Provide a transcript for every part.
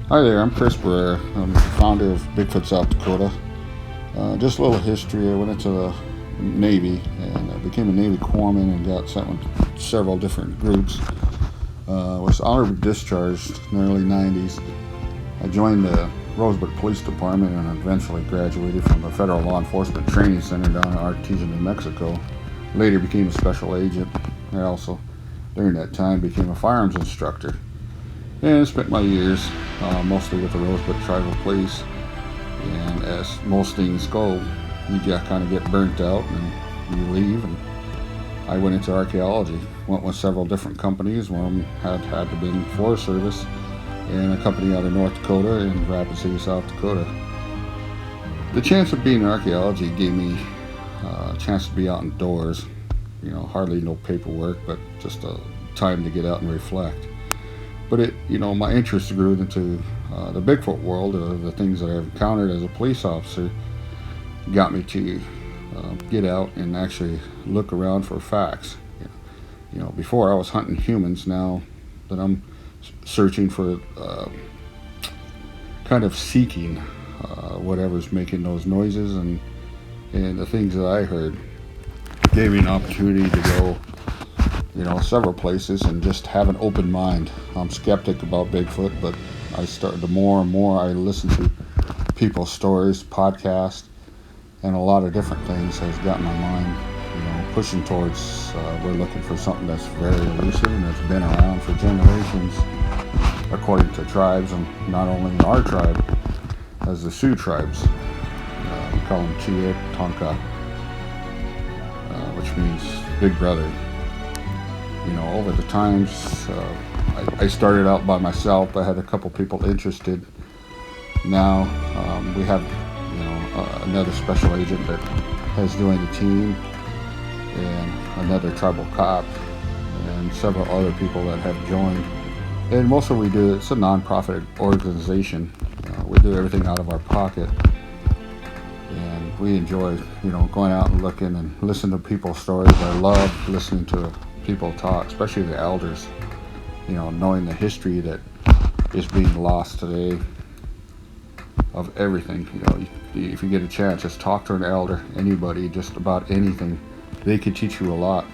Hi there, I'm Chris Barrera. I'm the founder of Bigfoot, South Dakota. Just a little history. I went into the Navy and I became a Navy corpsman and got sent with several different groups. Was honorably discharged in the early 90s. I joined the Rosebud Police Department and eventually graduated from the Federal Law Enforcement Training Center down in Artesia, New Mexico. Later became a special agent. I also, during that time, became a firearms instructor. And I spent my years mostly with the Rosebud Tribal Police. And as most things go, you just kind of get burnt out and you leave. And I went into archaeology. Went with several different companies. One of them had to be in Forest Service, and a company out of North Dakota and Rapid City, South Dakota. The chance of being in archaeology gave me a chance to be out indoors. Hardly no paperwork, but just a time to get out and reflect. But my interest grew into the Bigfoot world. The things that I've encountered as a police officer got me to get out and actually look around for facts. Before I was hunting humans. Now that I'm searching for, kind of seeking whatever's making those noises and the things that I heard, gave me an opportunity to go several places and just have an open mind. I'm skeptic about Bigfoot, but the more and more I listen to people's stories, podcasts, and a lot of different things has gotten my mind, pushing towards, we're looking for something that's very elusive and that's been around for generations, according to tribes, and not only our tribe, as the Sioux tribes. We call them Chiek Tonka, which means big brother. Over the times, I started out by myself. I had a couple people interested. Now we have, another special agent that has joined the team, and another tribal cop, and several other people that have joined. And most of what we do, it's a non-profit organization. We do everything out of our pocket, and we enjoy, going out and looking and listening to people's stories. I love listening to people talk, especially the elders, knowing the history that is being lost today of everything. If you get a chance, just talk to an elder, anybody, just about anything. They can teach you a lot.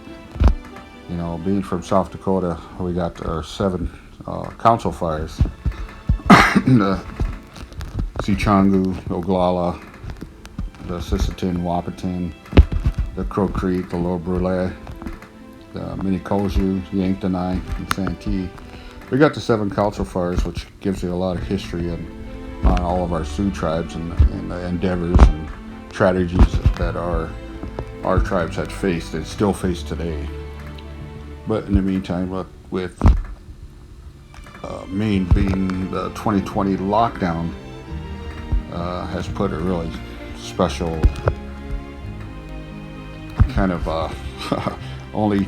Being from South Dakota, we got our 7 council fires. The Sicangu, Oglala, the Sisseton, Wahpeton, the Crow Creek, the Lower Brule, the Minnekoju, Yanktonai, and Santee. We got the 7 council fires, which gives you a lot of history on all of our Sioux tribes and the endeavors and strategies that our tribes had faced and still face today. But in the meantime, with Maine being the 2020 lockdown, has put a really special kind of only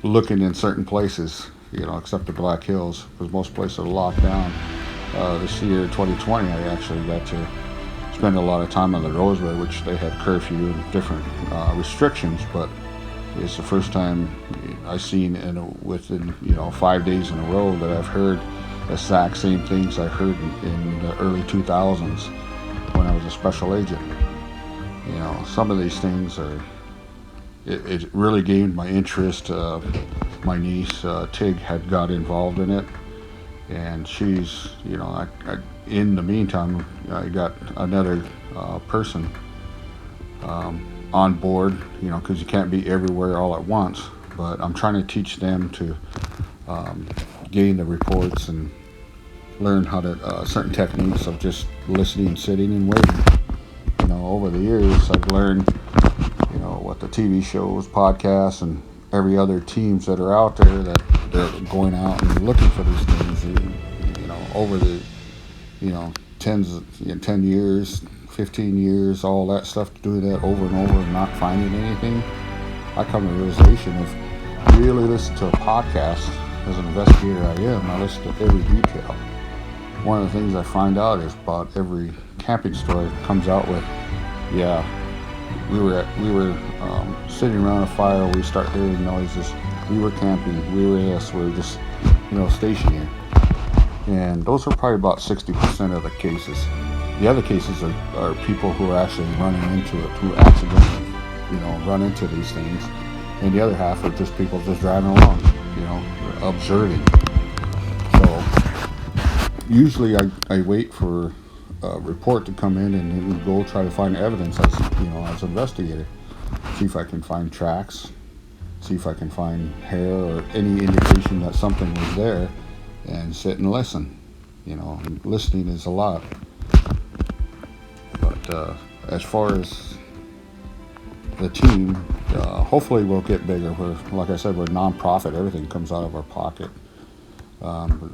looking in certain places, except the Black Hills, because most places are locked down. This year, 2020, I actually got to spend a lot of time on the Rosebud, which they had curfew and different restrictions, but it's the first time I've seen within 5 days in a row that I've heard the exact same things I heard in the early 2000s when I was a special agent. Some of these things it really gained my interest. My niece Tig had got involved in it, and she's in the meantime I got another person on board, because you can't be everywhere all at once, but I'm trying to teach them to gain the reports and learn how to certain techniques of just listening, sitting, and waiting. Over the years I've learned what the TV shows, podcasts, and every other teams that are out there that they're going out and looking for these things. Over the 10 years, 15 years, all that stuff, doing that over and over and not finding anything, I come to the realization if you really listen to a podcast, as an investigator I am, I listen to every detail. One of the things I find out is about every camping story comes out with, we were sitting around a fire, we start hearing noises, we were camping, we were just stationed here. And those are probably about 60% of the cases. The other cases are people who are actually running into it, who accidentally, run into these things. And the other half are just people just driving along, observing. So usually I wait for a report to come in and then go try to find evidence as an investigator. See if I can find tracks, see if I can find hair or any indication that something was there, and sit and listen. And listening is a lot. But as far as the team, hopefully we'll get bigger. Like I said, we're non-profit. Everything comes out of our pocket.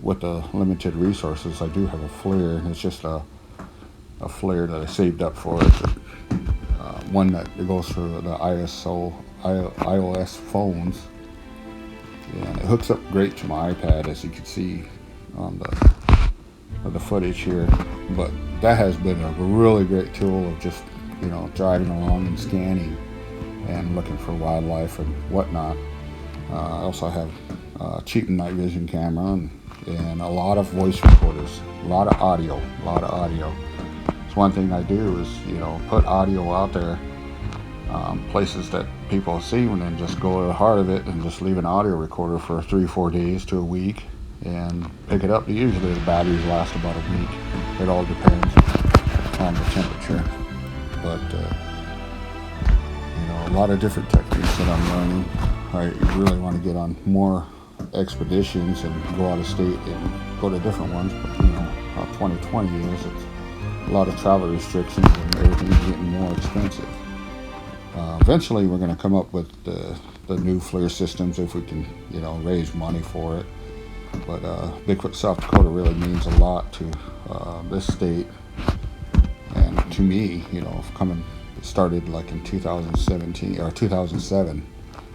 With the limited resources, I do have a flare, and it's just a flare that I saved up for it. One that goes through the iOS phones, and it hooks up great to my iPad, as you can see on the footage here. But that has been a really great tool of just driving along and scanning and looking for wildlife and whatnot. I also have a cheap night vision camera and a lot of voice recorders, a lot of audio. It's one thing I do is put audio out there, places that people see, and then just go to the heart of it and just leave an audio recorder for 3-4 days to a week and pick it up. Usually the batteries last about a week. It all depends on the temperature, but a lot of different techniques that I'm learning. I really want to get on more expeditions and go out of state and go to different ones, but how 2020 is, it's a lot of travel restrictions and everything's getting more expensive. Eventually we're going to come up with the new FLIR systems if we can raise money for it. But Bigfoot, South Dakota really means a lot to this state and to me. Started like in 2017 or 2007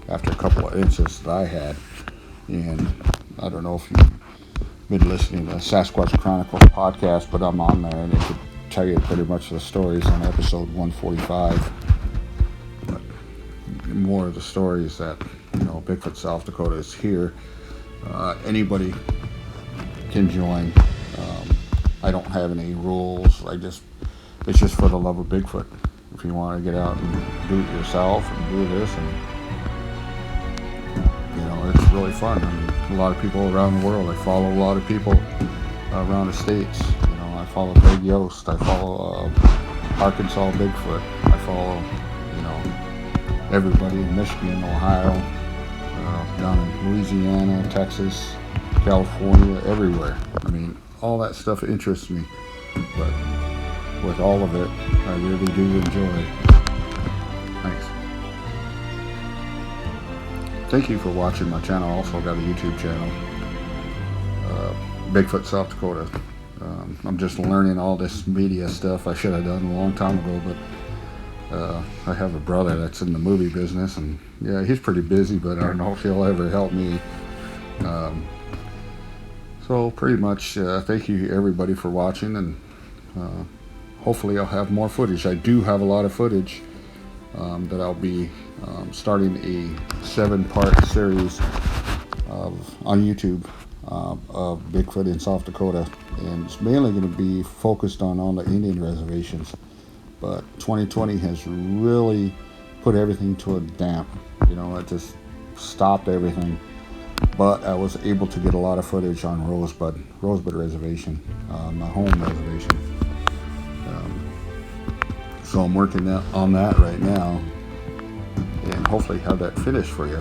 after a couple of incidents that I had. And I don't know if you've been listening to Sasquatch Chronicles podcast, but I'm on there and it could tell you pretty much the stories on episode 145. But more of the stories that Bigfoot, South Dakota is here. Anybody can join. I don't have any rules. It's just for the love of Bigfoot. If you want to get out and do it yourself and do this, and it's really fun. A lot of people around the world. I follow a lot of people around the states. I follow Greg Yost. I follow Arkansas Bigfoot. I follow everybody in Michigan, Ohio, down in Louisiana, Texas, California, everywhere. All that stuff interests me, but with all of it, I really do enjoy it. Thanks. Thank you for watching my channel. I also got a YouTube channel, Bigfoot, South Dakota. I'm just learning all this media stuff I should have done a long time ago, but I have a brother that's in the movie business, and yeah, he's pretty busy, but I don't know if he'll ever help me. So pretty much, thank you everybody for watching, and hopefully I'll have more footage. I do have a lot of footage that I'll be starting a 7-part series on YouTube of Bigfoot in South Dakota, and it's mainly going to be focused on all the Indian reservations. But 2020 has really put everything to a damp. It just stopped everything. But I was able to get a lot of footage on Rosebud Reservation, my home reservation. So I'm working on that right now, and hopefully have that finished for you.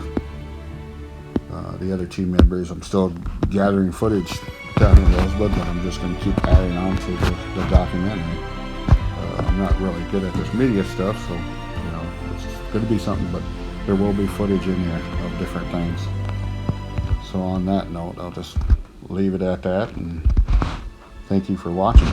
The other team members, I'm still gathering footage down in Rosebud, but I'm just going to keep adding on to the documentary. I'm not really good at this media stuff, so it's going to be something, but there will be footage in there of different things. So on that note, I'll just leave it at that, and thank you for watching.